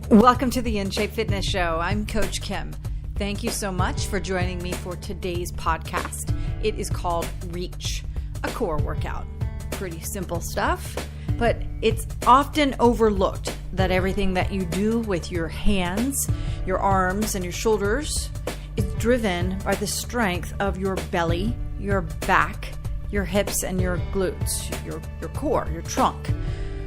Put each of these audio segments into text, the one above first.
Welcome to the In Shape Fitness Show. I'm Coach Kim. Thank you so much for joining me for today's podcast. It is called Reach, a core workout. Pretty simple stuff, but it's often overlooked that everything that you do with your hands, your arms, and your shoulders is driven by the strength of your belly, your back, your hips, and your glutes, your core, your trunk.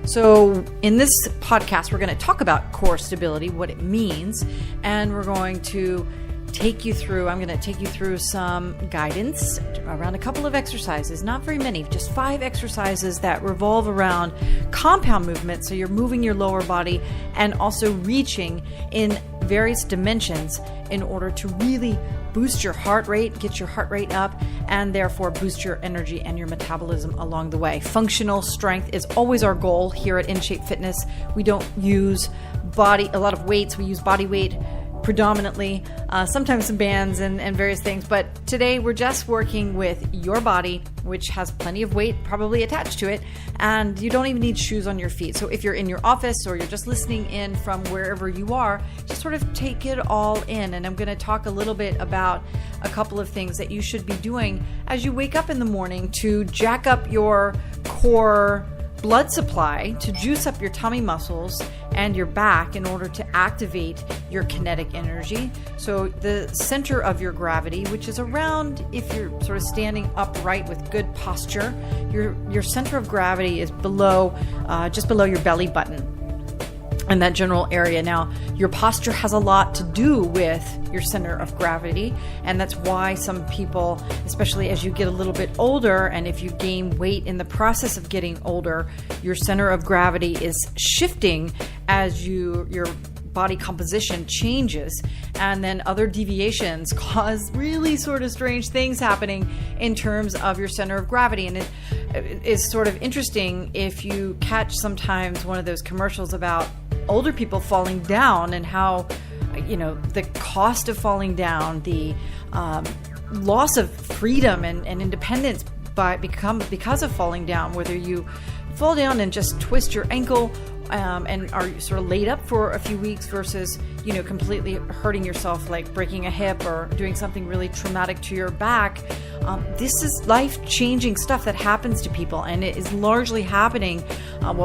So in this podcast, we're going to talk about core stability, what it means, and we're going to I'm going to take you through some guidance around a couple of exercises, not very many, just 5 exercises that revolve around compound movement. So you're moving your lower body and also reaching in various dimensions in order to really boost your heart rate, get your heart rate up, and therefore boost your energy and your metabolism along the way. Functional strength is always our goal here at In Shape Fitness. We don't use a lot of weights. We use body weight predominantly, sometimes some bands and various things. But today we're just working with your body, which has plenty of weight probably attached to it, and you don't even need shoes on your feet. So if you're in your office or you're just listening in from wherever you are, just sort of take it all in. And I'm going to talk a little bit about a couple of things that you should be doing as you wake up in the morning to jack up your core blood supply, to juice up your tummy muscles and your back in order to activate your kinetic energy. So the center of your gravity, which is around, if you're sort of standing upright with good posture, your center of gravity is below, just below your belly button and that general area. Now, your posture has a lot to do with your center of gravity, and that's why some people, especially as you get a little bit older, and if you gain weight in the process of getting older, your center of gravity is shifting as your body composition changes, and then other deviations cause really sort of strange things happening in terms of your center of gravity. And it is sort of interesting if you catch sometimes one of those commercials about older people falling down and how, the cost of falling down, the loss of freedom and independence because of falling down, whether you fall down and just twist your ankle and are sort of laid up for a few weeks versus, completely hurting yourself, like breaking a hip or doing something really traumatic to your back. This is life-changing stuff that happens to people, and it is largely happening,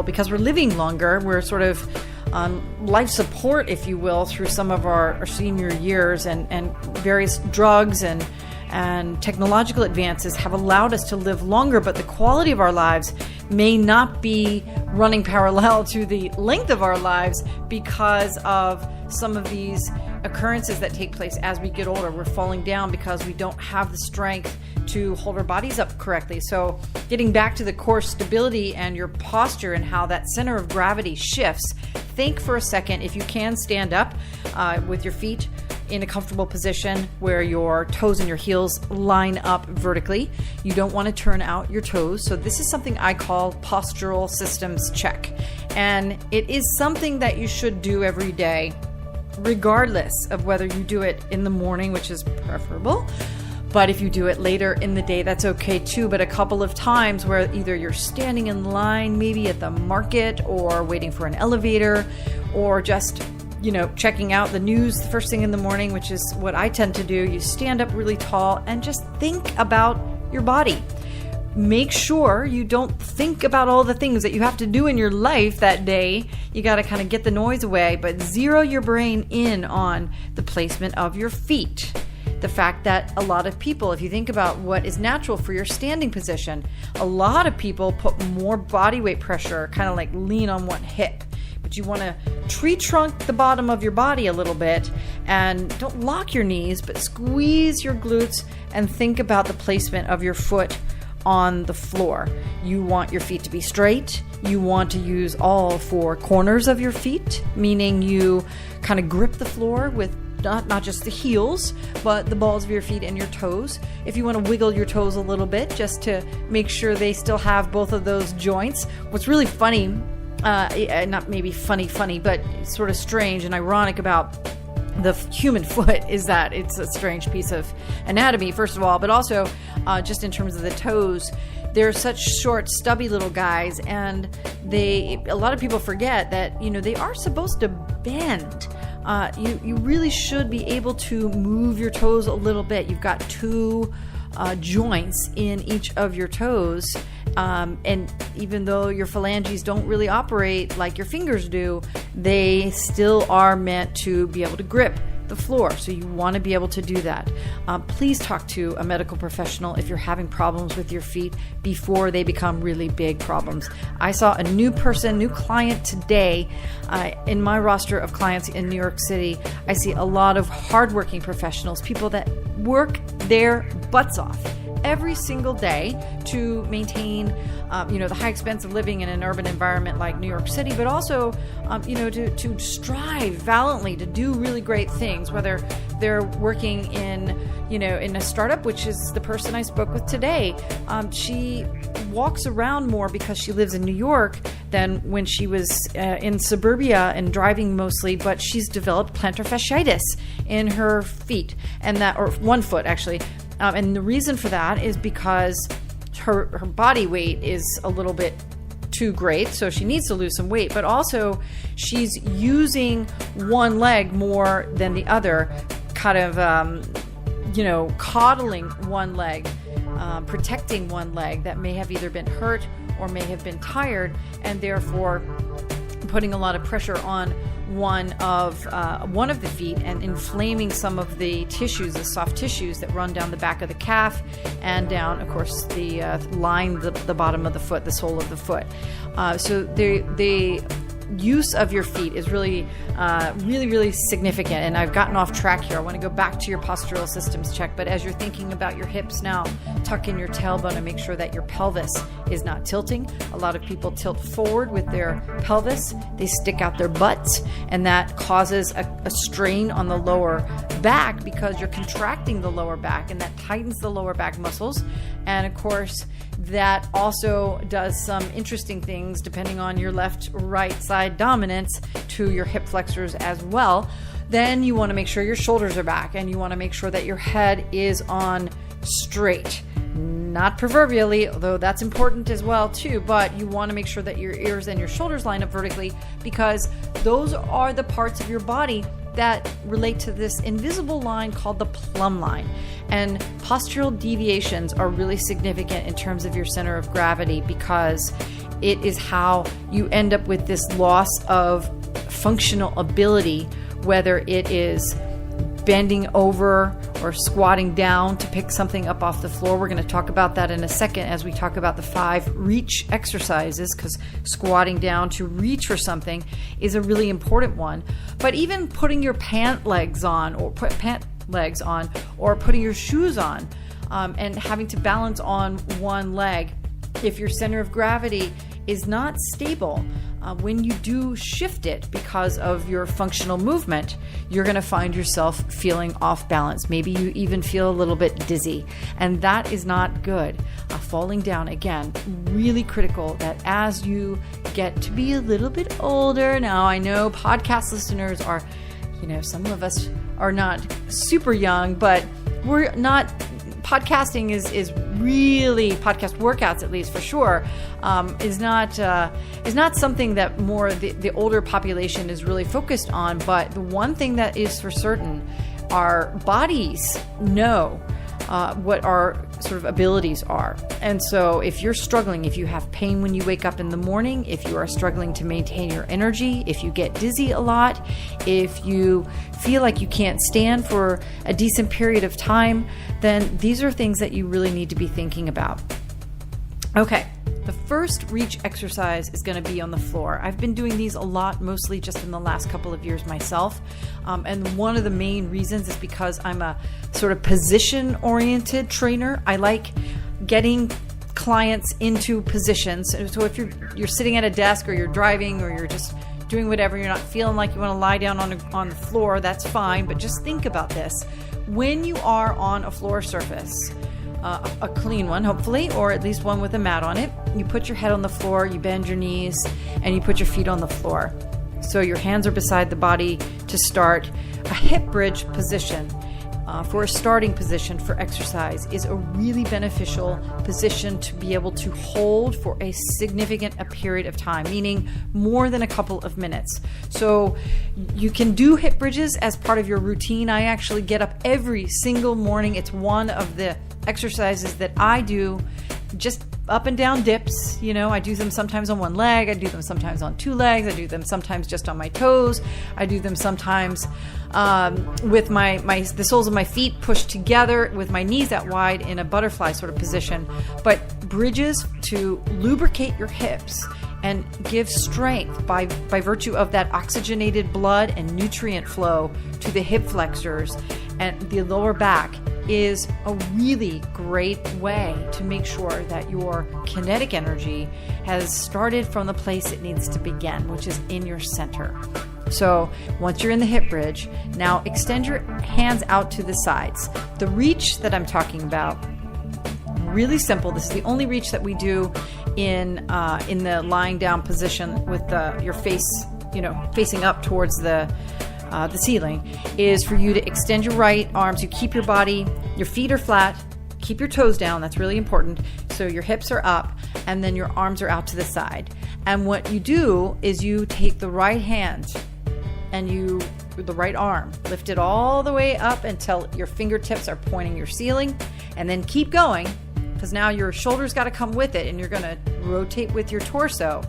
because we're living longer. We're sort of on life support, if you will, through some of our senior years, and various drugs and technological advances have allowed us to live longer, but the quality of our lives may not be running parallel to the length of our lives because of some of these occurrences that take place as we get older. We're falling down because we don't have the strength to hold our bodies up correctly. So getting back to the core stability and your posture and how that center of gravity shifts, think for a second, if you can, stand up with your feet in a comfortable position where your toes and your heels line up vertically. You don't want to turn out your toes. So this is something I call postural systems check. And it is something that you should do every day, regardless of whether you do it in the morning, which is preferable. But if you do it later in the day, that's okay too. But a couple of times where either you're standing in line, maybe at the market, or waiting for an elevator, or just checking out the news the first thing in the morning, which is what I tend to do. You stand up really tall and just think about your body. Make sure you don't think about all the things that you have to do in your life that day. You got to kind of get the noise away, but zero your brain in on the placement of your feet. The fact that a lot of people, if you think about what is natural for your standing position, a lot of people put more body weight pressure, kind of like lean on one hip. But you want to tree trunk the bottom of your body a little bit, and don't lock your knees, but squeeze your glutes and think about the placement of your foot on the floor. You want your feet to be straight. You want to use all 4 corners of your feet, meaning you kind of grip the floor with not just the heels, but the balls of your feet and your toes. If you want to wiggle your toes a little bit just to make sure they still have both of those joints. What's really funny, not maybe funny, but sort of strange and ironic about the human foot is that it's a strange piece of anatomy, first of all, but also just in terms of the toes. They're such short, stubby little guys, and a lot of people forget that, they are supposed to bend. You really should be able to move your toes a little bit. You've got two joints in each of your toes. And even though your phalanges don't really operate like your fingers do, they still are meant to be able to grip the floor. So you want to be able to do that. Please talk to a medical professional if you're having problems with your feet before they become really big problems. I saw a new client today in my roster of clients in New York City. I see a lot of hardworking professionals, people that work their butts off every single day to maintain, the high expense of living in an urban environment like New York City, but also, to strive valiantly to do really great things, whether they're working in a startup, which is the person I spoke with today. She walks around more because she lives in New York than when she was in suburbia and driving mostly, but she's developed plantar fasciitis in her feet, or one foot actually. And the reason for that is because her body weight is a little bit too great, so she needs to lose some weight, but also she's using one leg more than the other, kind of, coddling one leg, protecting one leg that may have either been hurt or may have been tired, and therefore putting a lot of pressure on one of the feet and inflaming some of the tissues, the soft tissues that run down the back of the calf and down, of course, the bottom of the foot, the sole of the foot. So the use of your feet is really significant. And I've gotten off track here. I want to go back to your postural systems check. But as you're thinking about your hips now, tuck in your tailbone and make sure that your pelvis is not tilting. A lot of people tilt forward with their pelvis. They stick out their butts, and that causes a strain on the lower back because you're contracting the lower back, and that tightens the lower back muscles. And of course, that also does some interesting things depending on your left or right side dominance to your hip flexors as well. Then you want to make sure your shoulders are back, and you want to make sure that your head is on straight. Not proverbially, although that's important as well too, but you want to make sure that your ears and your shoulders line up vertically, because those are the parts of your body that relate to this invisible line called the plumb line. And postural deviations are really significant in terms of your center of gravity, because it is how you end up with this loss of functional ability, whether it is bending over or squatting down to pick something up off the floor. We're going to talk about that in a second as we talk about the 5 reach exercises, because squatting down to reach for something is a really important one. But even putting your pant legs on or putting your shoes on and having to balance on one leg, if your center of gravity is not stable, when you do shift it because of your functional movement, you're going to find yourself feeling off balance. Maybe you even feel a little bit dizzy, and that is not good. Falling down, again, really critical that as you get to be a little bit older. Now, I know podcast listeners are, some of us are not super young, but we're not. Podcasting is really, podcast workouts at least for sure, is not something that more the older population is really focused on. But the one thing that is for certain, our bodies know what our sort of abilities are. And so if you're struggling, if you have pain when you wake up in the morning, if you are struggling to maintain your energy, if you get dizzy a lot, if you feel like you can't stand for a decent period of time, then these are things that you really need to be thinking about. Okay. The first reach exercise is going to be on the floor. I've been doing these a lot, mostly just in the last couple of years myself. And one of the main reasons is because I'm a sort of position-oriented trainer. I like getting clients into positions. So if you're sitting at a desk, or you're driving, or you're just doing whatever, you're not feeling like you want to lie down on the floor, that's fine. But just think about this. When you are on a floor surface, a clean one, hopefully, or at least one with a mat on it, you put your head on the floor, you bend your knees, and you put your feet on the floor. So your hands are beside the body to start a hip bridge position. for a starting position for exercise is a really beneficial position to be able to hold for a significant period of time, meaning more than a couple of minutes. So you can do hip bridges as part of your routine. I actually get up every single morning. It's one of the exercises that I do, just up and down dips. I do them sometimes on one leg. I do them sometimes on two legs. I do them sometimes just on my toes. I do them sometimes with the soles of my feet pushed together with my knees out wide in a butterfly sort of position. But bridges to lubricate your hips and give strength by virtue of that oxygenated blood and nutrient flow to the hip flexors and the lower back is a really great way to make sure that your kinetic energy has started from the place it needs to begin, which is in your center. So once you're in the hip bridge, now extend your hands out to the sides. The reach that I'm talking about, really simple. This is the only reach that we do in the lying down position with your face, facing up towards the ceiling, is for you to extend your right arms. You keep your feet are flat, keep your toes down. That's really important. So your hips are up and then your arms are out to the side. And what you do is you take the right hand and the right arm, lift it all the way up until your fingertips are pointing your ceiling, and then keep going, because now your shoulders got to come with it, and you're going to rotate with your torso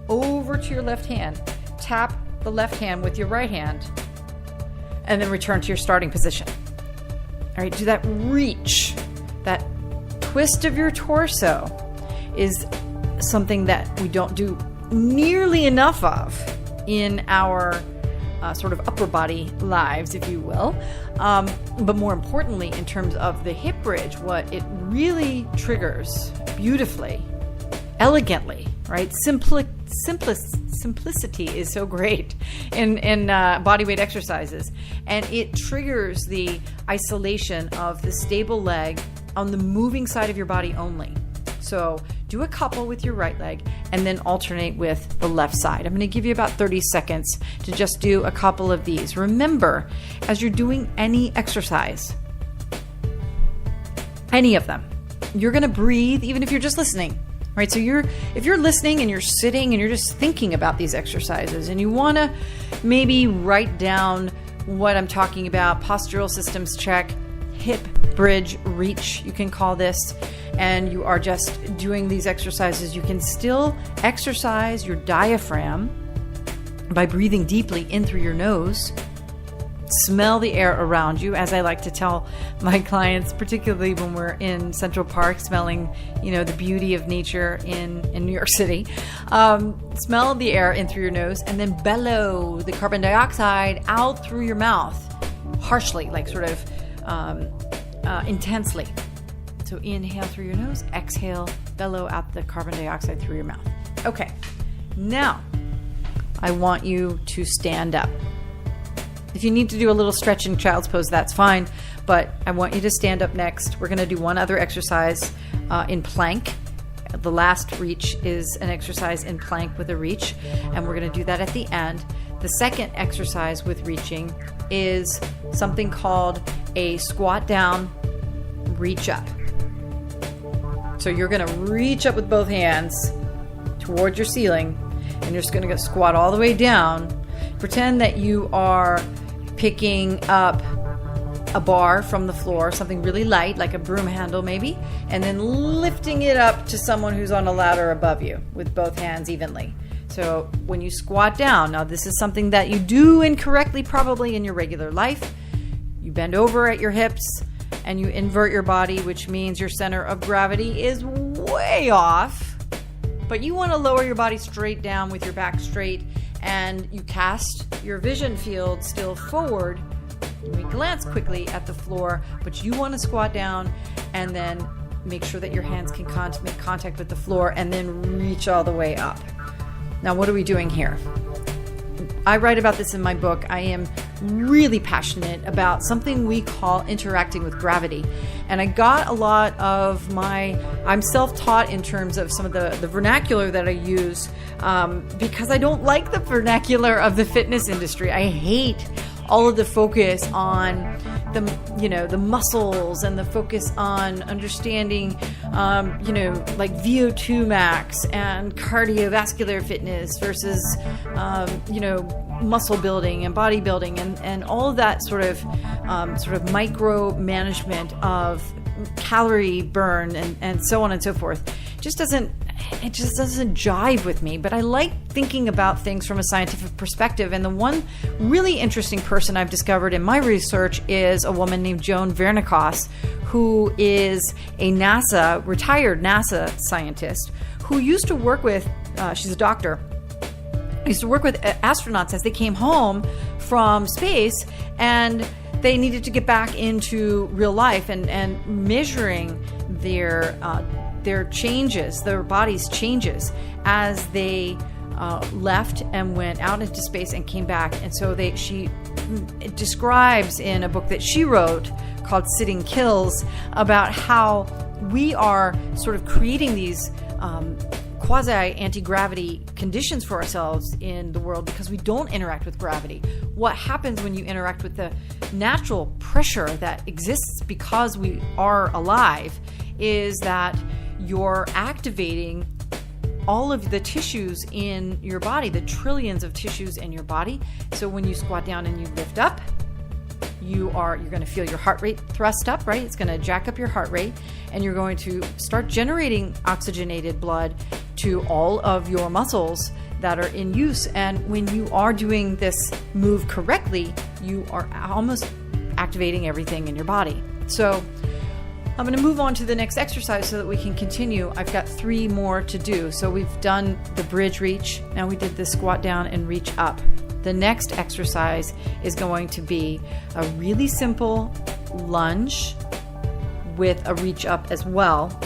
over to your left hand. Tap the left hand with your right hand, and then return to your starting position. All right, do that reach. That twist of your torso is something that we don't do nearly enough of in our sort of upper body lives, if you will. But more importantly, in terms of the hip bridge, what it really triggers beautifully, elegantly, right? Simplicity is so great in bodyweight exercises, and it triggers the isolation of the stable leg on the moving side of your body only. So do a couple with your right leg and then alternate with the left side. I'm going to give you about 30 seconds to just do a couple of these. Remember, as you're doing any exercise, any of them, you're going to breathe, even if you're just listening. Right, so if you're listening and you're sitting and you're just thinking about these exercises and you want to maybe write down what I'm talking about, postural systems check, hip bridge reach, you can call this, and you are just doing these exercises, you can still exercise your diaphragm by breathing deeply in through your nose. Smell the air around you, as I like to tell my clients, particularly when we're in Central Park, smelling, the beauty of nature in New York City. Smell the air in through your nose, and then bellow the carbon dioxide out through your mouth, harshly, like sort of intensely. So inhale through your nose, exhale, bellow out the carbon dioxide through your mouth. Okay, now I want you to stand up. If you need to do a little stretch in child's pose, that's fine, but I want you to stand up next. We're going to do one other exercise in plank. The last reach is an exercise in plank with a reach, and we're going to do that at the end. The second exercise with reaching is something called a squat down, reach up. So you're going to reach up with both hands towards your ceiling, and you're just going to squat all the way down. Pretend that you are picking up a bar from the floor, something really light, like a broom handle maybe, and then lifting it up to someone who's on a ladder above you with both hands evenly. So when you squat down, now this is something that you do incorrectly probably in your regular life. You bend over at your hips and you invert your body, which means your center of gravity is way off, but you want to lower your body straight down with your back straight, and you cast your vision field still forward. You may glance quickly at the floor, but you want to squat down and then make sure that your hands can make contact with the floor and then reach all the way up. Now, what are we doing here? I write about this in my book. I am really passionate about something we call interacting with gravity. And I got a lot of I'm self-taught in terms of some of the vernacular that I use because I don't like the vernacular of the fitness industry. I hate all of the focus on the muscles and the focus on understanding, like VO2 max and cardiovascular fitness versus, muscle building and bodybuilding and all of that sort of micro management of calorie burn and so on and so forth. It just doesn't jive with me, but I like thinking about things from a scientific perspective. And the one really interesting person I've discovered in my research is a woman named Joan Vernikos, who is a retired NASA scientist who used to work with, she's a doctor, used to work with astronauts as they came home from space and they needed to get back into real life and measuring their changes, their body's changes as they left and went out into space and came back. And so she describes in a book that she wrote called Sitting Kills about how we are sort of creating these quasi-anti-gravity conditions for ourselves in the world because we don't interact with gravity. What happens when you interact with the natural pressure that exists because we are alive is that you're activating all of the tissues in your body, the trillions of tissues in your body. So when you squat down and you lift up, you're going to feel your heart rate thrust up, right? It's going to jack up your heart rate, and you're going to start generating oxygenated blood to all of your muscles that are in use. And when you are doing this move correctly, you are almost activating everything in your body. So I'm going to move on to the next exercise so that we can continue. I've got 3 more to do. So we've done the bridge reach. Now we did the squat down and reach up. The next exercise is going to be a really simple lunge with a reach up as well.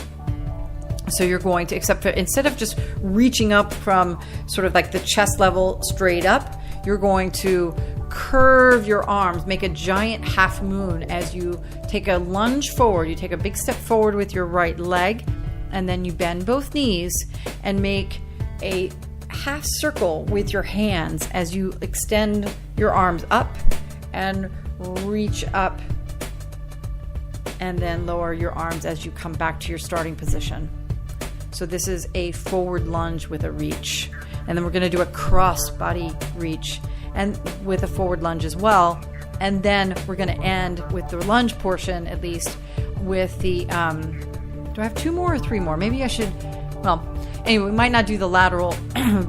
So you're going to, instead of just reaching up from sort of like the chest level straight up, you're going to curve your arms, make a giant half moon as you take a lunge forward. You take a big step forward with your right leg, and then you bend both knees and make a half circle with your hands as you extend your arms up and reach up, and then lower your arms as you come back to your starting position. So this is a forward lunge with a reach. And then we're going to do a cross body reach and with a forward lunge as well. And then we're going to end with the lunge portion, at least, with the, do I have 2 more or 3 more? Maybe I should, anyway, we might not do the lateral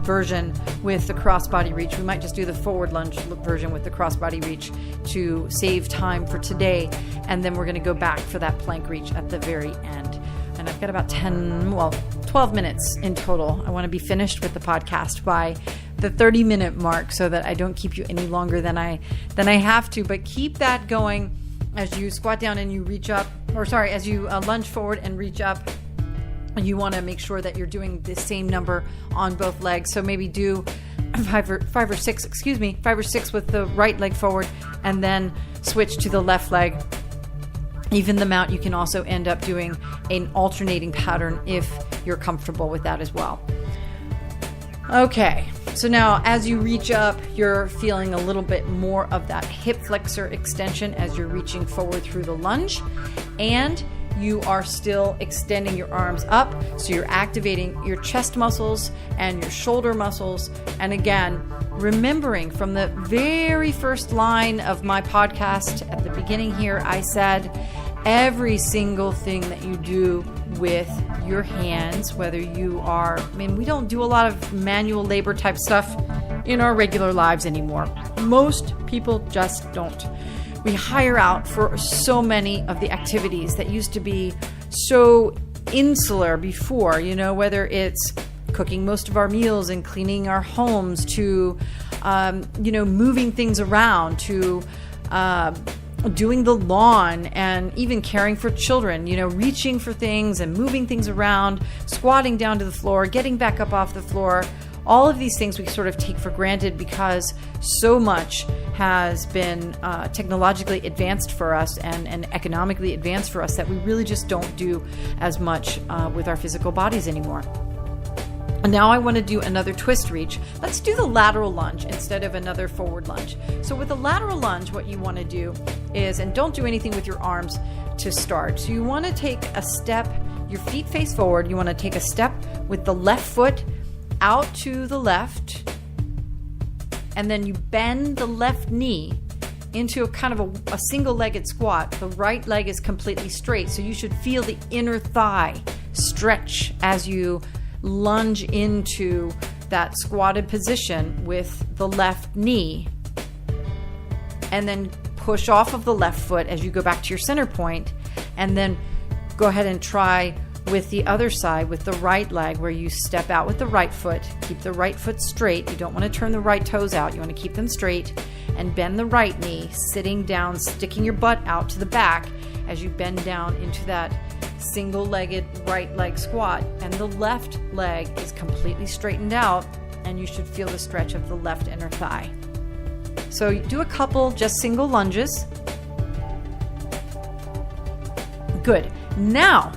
version with the cross body reach. We might just do the forward lunge version with the cross body reach to save time for today. And then we're going to go back for that plank reach at the very end. And I've got about 12 minutes in total. I want to be finished with the podcast by the 30-minute mark so that I don't keep you any longer than I have to. But keep that going as you squat down and you reach up, as you lunge forward and reach up. You want to make sure that you're doing the same number on both legs. So maybe do 5 or 6 with the right leg forward, and then switch to the left leg. Even them out, you can also end up doing an alternating pattern if you're comfortable with that as well. Okay, so now as you reach up, you're feeling a little bit more of that hip flexor extension as you're reaching forward through the lunge, and you are still extending your arms up, so you're activating your chest muscles and your shoulder muscles. And again, remembering from the very first line of my podcast at the beginning here, I said every single thing that you do with your hands, whether you are, we don't do a lot of manual labor type stuff in our regular lives anymore. Most people just don't. We hire out for so many of the activities that used to be so insular before, whether it's cooking most of our meals and cleaning our homes to, moving things around to doing the lawn and even caring for children, reaching for things and moving things around, squatting down to the floor, getting back up off the floor. All of these things we sort of take for granted because so much has been technologically advanced for us and economically advanced for us that we really just don't do as much with our physical bodies anymore. And now I want to do another twist reach. Let's do the lateral lunge instead of another forward lunge. So with the lateral lunge, what you want to do is, and don't do anything with your arms to start. So you want to take a step, your feet face forward. You want to take a step with the left foot out to the left, and then you bend the left knee into a kind of a single-legged squat. The right leg is completely straight, so you should feel the inner thigh stretch as you lunge into that squatted position with the left knee, and then push off of the left foot as you go back to your center point, and then go ahead and try with the other side with the right leg, where you step out with the right foot, keep the right foot straight. You don't want to turn the right toes out. You want to keep them straight, and bend the right knee, sitting down, sticking your butt out to the back as you bend down into that single-legged right leg squat, and the left leg is completely straightened out, and you should feel the stretch of the left inner thigh. So you do a couple just single lunges. Good. Now,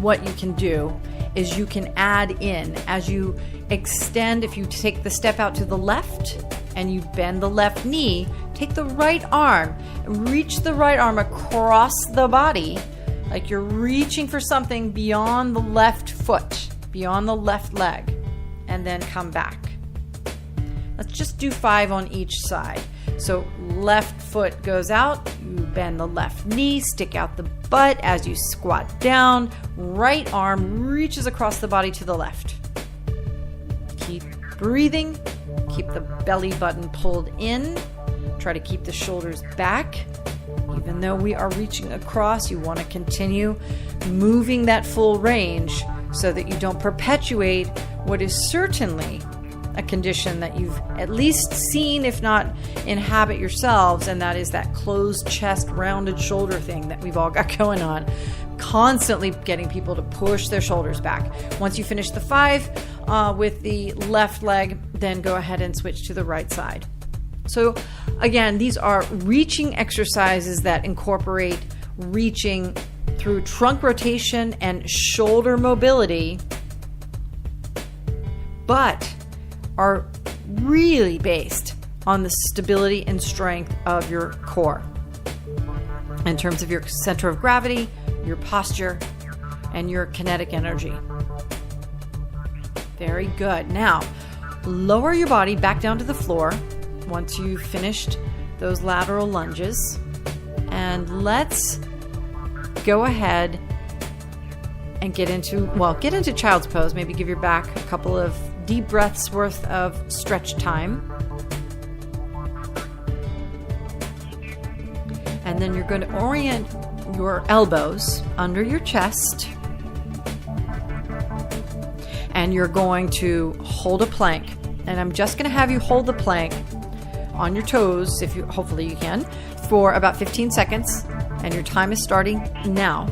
what you can do is you can add in as you extend. If you take the step out to the left and you bend the left knee, take the right arm, reach the right arm across the body like you're reaching for something beyond the left foot, beyond the left leg, and then come back. Let's just do 5 on each side. So left foot goes out, you bend the left knee, stick out the butt as you squat down, right arm reaches across the body to the left. Keep breathing, keep the belly button pulled in, try to keep the shoulders back. Even though we are reaching across, you want to continue moving that full range so that you don't perpetuate what is certainly a condition that you've at least seen, if not inhabit yourselves, and that is that closed chest, rounded shoulder thing that we've all got going on, constantly getting people to push their shoulders back. Once you finish the 5 with the left leg, then go ahead and switch to the right side. So again, these are reaching exercises that incorporate reaching through trunk rotation and shoulder mobility, but are really based on the stability and strength of your core in terms of your center of gravity, your posture, and your kinetic energy. Very good. Now, lower your body back down to the floor once you've finished those lateral lunges, and let's go ahead and get into child's pose. Maybe give your back a couple of deep breaths worth of stretch time. And then you're going to orient your elbows under your chest, and you're going to hold a plank. And I'm just going to have you hold the plank on your toes, hopefully you can, for about 15 seconds. And your time is starting now,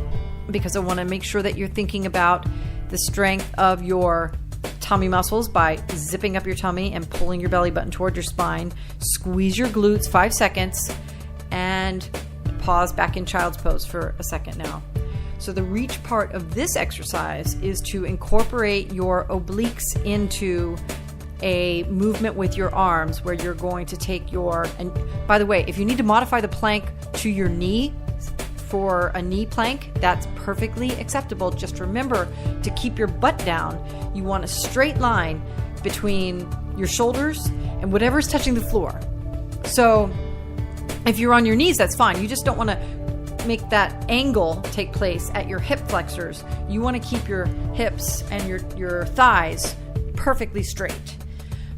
because I want to make sure that you're thinking about the strength of your tummy muscles by zipping up your tummy and pulling your belly button toward your spine. Squeeze your glutes, 5 seconds, and pause back in child's pose for a second now. So the reach part of this exercise is to incorporate your obliques into a movement with your arms, where you're going to take and by the way, if you need to modify the plank to your knee for a knee plank, that's perfectly acceptable. Just remember to keep your butt down. You want a straight line between your shoulders and whatever's touching the floor. So if you're on your knees, that's fine. You just don't want to make that angle take place at your hip flexors. You want to keep your hips and your thighs perfectly straight.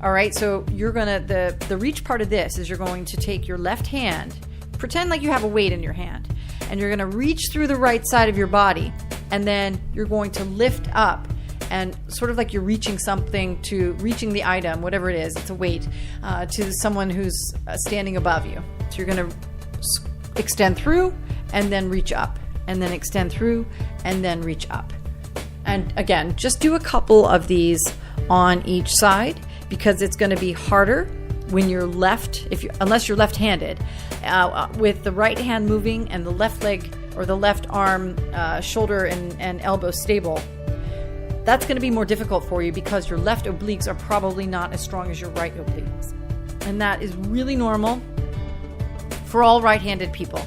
All right, so you're going to, the reach part of this is you're going to take your left hand, pretend like you have a weight in your hand, and you're going to reach through the right side of your body, and then you're going to lift up, and sort of like you're reaching the item, whatever it is, it's a weight, to someone who's standing above you. So you're going to extend through and then reach up, and then extend through and then reach up. And again, just do a couple of these on each side, because it's going to be harder when you're unless you're left-handed, with the right hand moving and the left leg or the left arm, shoulder and elbow stable. That's going to be more difficult for you because your left obliques are probably not as strong as your right obliques. And that is really normal for all right-handed people.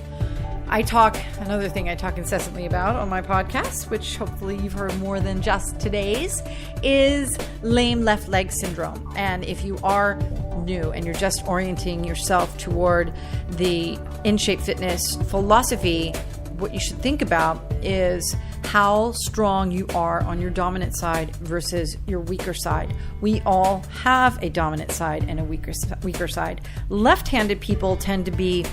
Another thing I talk incessantly about on my podcast, which hopefully you've heard more than just today's, is lame left leg syndrome. And if you are new and you're just orienting yourself toward the InShape Fitness philosophy, what you should think about is how strong you are on your dominant side versus your weaker side. We all have a dominant side and a weaker side. Left-handed people tend to be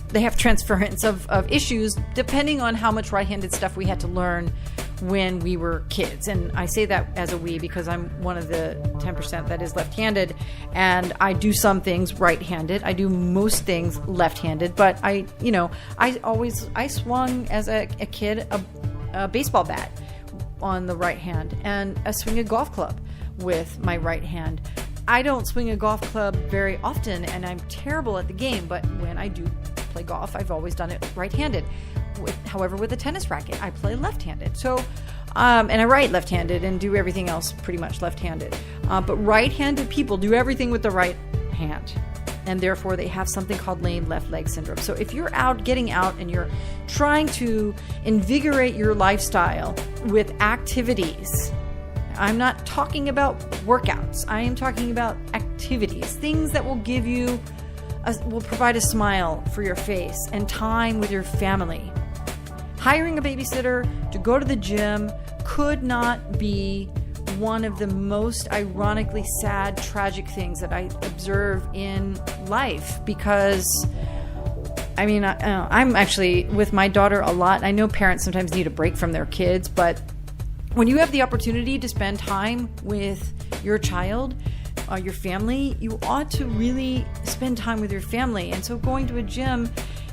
they have transference of issues depending on how much right-handed stuff we had to learn when we were kids. And I say that as a we because I'm one of the 10% that is left-handed, and I do some things right-handed. I do most things left-handed, but I swung as a kid a baseball bat on the right hand, and I swing a golf club with my right hand. I don't swing a golf club very often, and I'm terrible at the game, but when I do play golf, I've always done it right-handed. However, with a tennis racket, I play left-handed. So, and I write left-handed and do everything else pretty much left-handed. But right-handed people do everything with the right hand, and therefore they have something called lame left leg syndrome. So if you're getting out and you're trying to invigorate your lifestyle with activities, I'm not talking about workouts. I am talking about activities, things that will give you, will provide a smile for your face and time with your family. Hiring a babysitter to go to the gym could not be one of the most ironically sad, tragic things that I observe in life, because I'm actually with my daughter a lot. I know parents sometimes need a break from their kids, but when you have the opportunity to spend time with your child, your family, you ought to really spend time with your family. And so going to a gym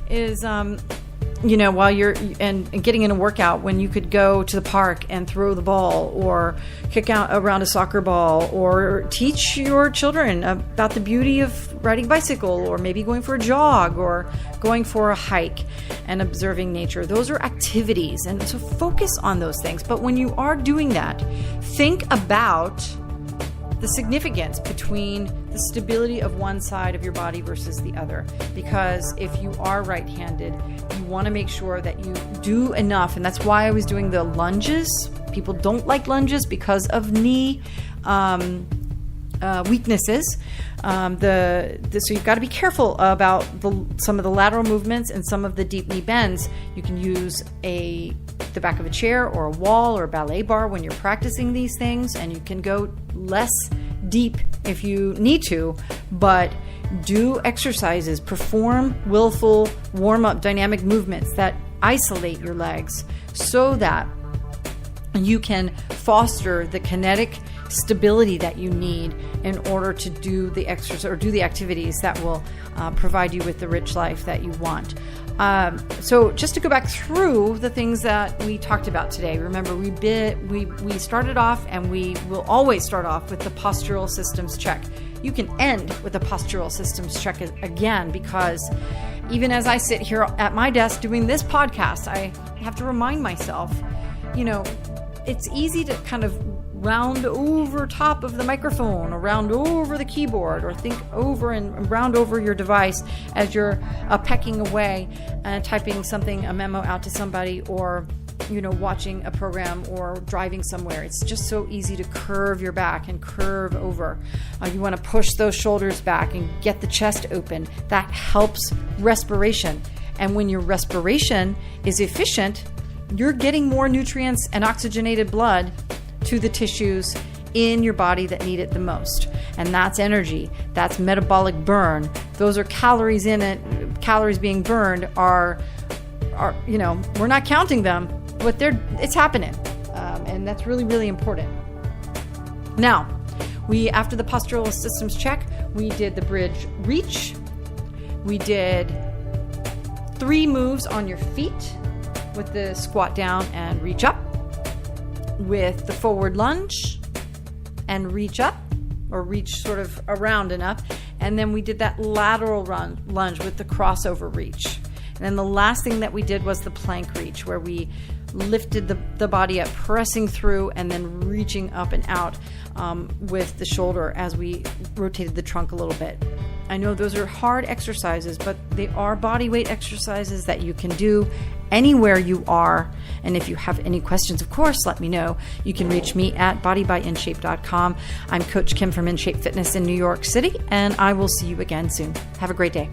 is, while you're and getting in a workout when you could go to the park and throw the ball or kick out around a soccer ball or teach your children about the beauty of riding a bicycle, or maybe going for a jog or going for a hike and observing nature. Those are activities, and so focus on those things. But when you are doing that, think about the significance between the stability of one side of your body versus the other. Because if you are right-handed, you want to make sure that you do enough. And that's why I was doing the lunges. People don't like lunges because of knee weaknesses. So you've got to be careful about some of the lateral movements and some of the deep knee bends. You can use the back of a chair or a wall or a ballet bar when you're practicing these things, and you can go less deep if you need to, but do exercises, perform willful warm-up dynamic movements that isolate your legs so that you can foster the kinetic stability that you need in order to do the exercise or do the activities that will provide you with the rich life that you want. So just to go back through the things that we talked about today, remember we started off, and we will always start off with the postural systems check. You can end with a postural systems check again, because even as I sit here at my desk doing this podcast, I have to remind myself, it's easy to kind of round over top of the microphone or round over the keyboard or think over and round over your device as you're pecking away and typing a memo out to somebody, or watching a program or driving somewhere. It's just so easy to curve your back and curve over. You want to push those shoulders back and get the chest open. That helps respiration. And when your respiration is efficient, you're getting more nutrients and oxygenated blood to the tissues in your body that need it the most. And that's energy. That's metabolic burn. Those are calories in it. Calories being burned are we're not counting them, but it's happening. And that's really, really important. Now, after the postural systems check, we did the bridge reach. We did 3 moves on your feet with the squat down and reach up, with the forward lunge and reach up, or reach sort of around and up. And then we did that lateral lunge with the crossover reach. And then the last thing that we did was the plank reach, where we lifted the body up, pressing through and then reaching up and out with the shoulder as we rotated the trunk a little bit. I know those are hard exercises, but they are body weight exercises that you can do anywhere you are. And if you have any questions, of course, let me know. You can reach me at bodybyInShape.com. I'm Coach Kim from InShape Fitness in New York City, and I will see you again soon. Have a great day.